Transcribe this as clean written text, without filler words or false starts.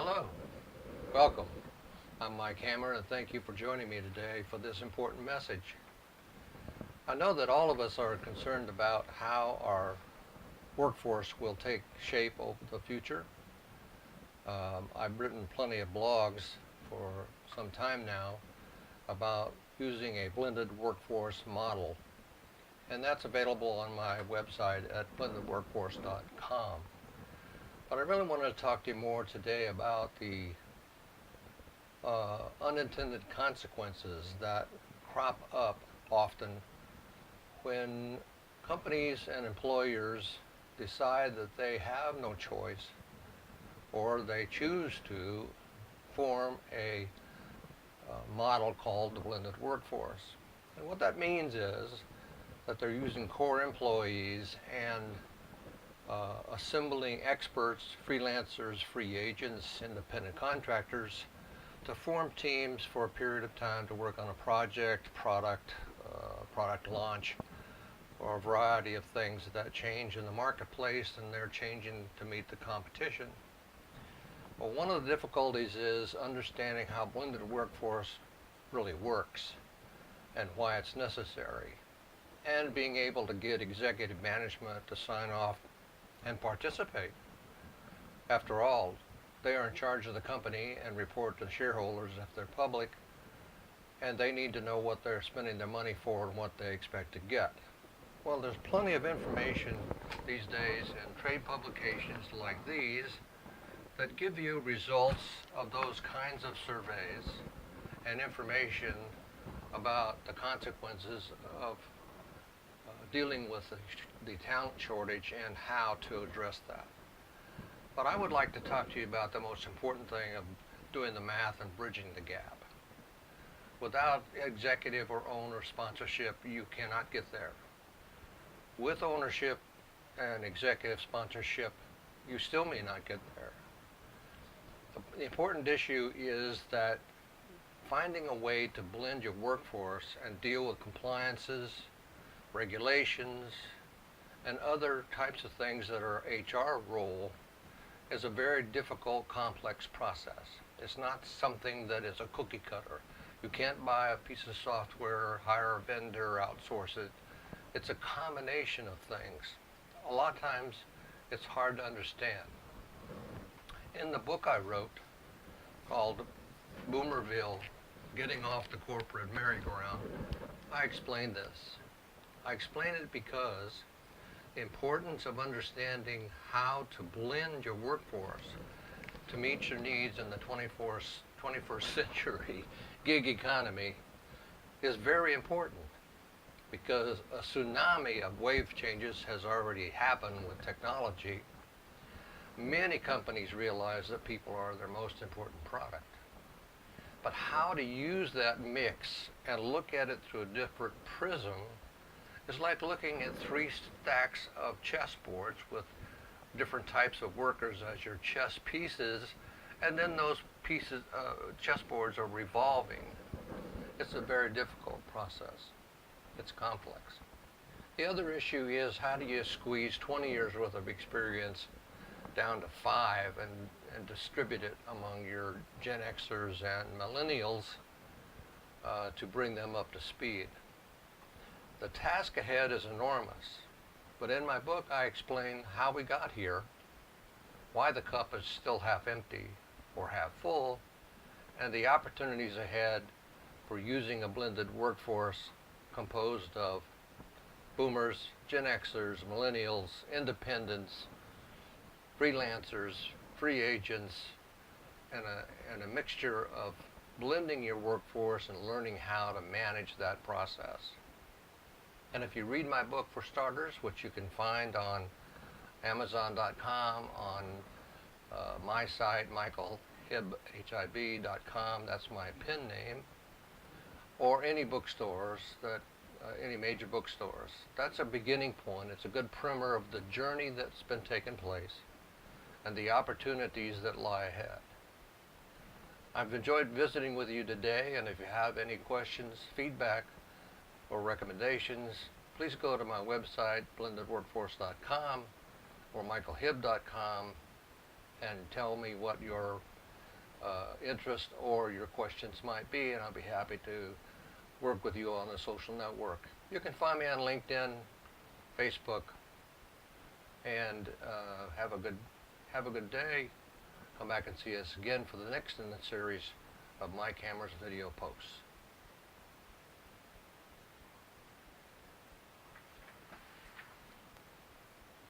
Hello, welcome. I'm Mike Hammer and thank you for joining me today for this important message. I know that all of us are concerned about how our workforce will take shape over the future. I've written plenty of blogs for some time now about using a blended workforce model, and that's available on my website at blendedworkforce.com. But I really wanted to talk to you more today about the unintended consequences that crop up often when companies and employers decide that they have no choice or they choose to form a model called the blended workforce. And what that means is that they're using core employees and assembling experts, freelancers, free agents, independent contractors to form teams for a period of time to work on a project, product launch, or a variety of things that change in the marketplace, and they're changing to meet the competition. Well, one of the difficulties is understanding how blended workforce really works and why it's necessary, and being able to get executive management to sign off and participate. After all, they are in charge of the company and report to shareholders if they're public, and they need to know what they're spending their money for and what they expect to get. Well, there's plenty of information these days in trade publications like these that give you results of those kinds of surveys and information about the consequences of dealing with the talent shortage and how to address that. But I would like to talk to you about the most important thing of doing the math and bridging the gap. Without executive or owner sponsorship, you cannot get there. With ownership and executive sponsorship, you still may not get there. The important issue is that finding a way to blend your workforce and deal with compliances, regulations, and other types of things that are HR role is a very difficult, complex process. It's not something that is a cookie cutter. You can't buy a piece of software, hire a vendor, outsource it. It's a combination of things. A lot of times it's hard to understand. In the book I wrote called Boomerville, Getting Off the Corporate Merry-Go-Round, I explained this. I explain it because the importance of understanding how to blend your workforce to meet your needs in the 21st century gig economy is very important, because a tsunami of wave changes has already happened with technology. Many companies realize that people are their most important product. But how to use that mix and look at it through a different prism is like looking at three stacks of chessboards with different types of workers as your chess pieces, and then those pieces, chessboards are revolving. It's a very difficult process. It's complex. The other issue is, how do you squeeze 20 years worth of experience down to 5 and distribute it among your Gen Xers and millennials to bring them up to speed? The task ahead is enormous, but in my book I explain how we got here, why the cup is still half empty or half full, and the opportunities ahead for using a blended workforce composed of boomers, Gen Xers, millennials, independents, freelancers, free agents, and a mixture of blending your workforce and learning how to manage that process. And if you read my book for starters, which you can find on Amazon.com, on my site, michaelhib.com, that's my pen name, or any bookstores, any major bookstores. That's a beginning point. It's a good primer of the journey that's been taking place and the opportunities that lie ahead. I've enjoyed visiting with you today, and if you have any questions, feedback, or recommendations, please go to my website, blendedworkforce.com or michaelhib.com, and tell me what your interest or your questions might be, and I'll be happy to work with you on the social network. You can find me on LinkedIn, Facebook, and have a good day. Come back and see us again for the next in the series of My Camera's video posts.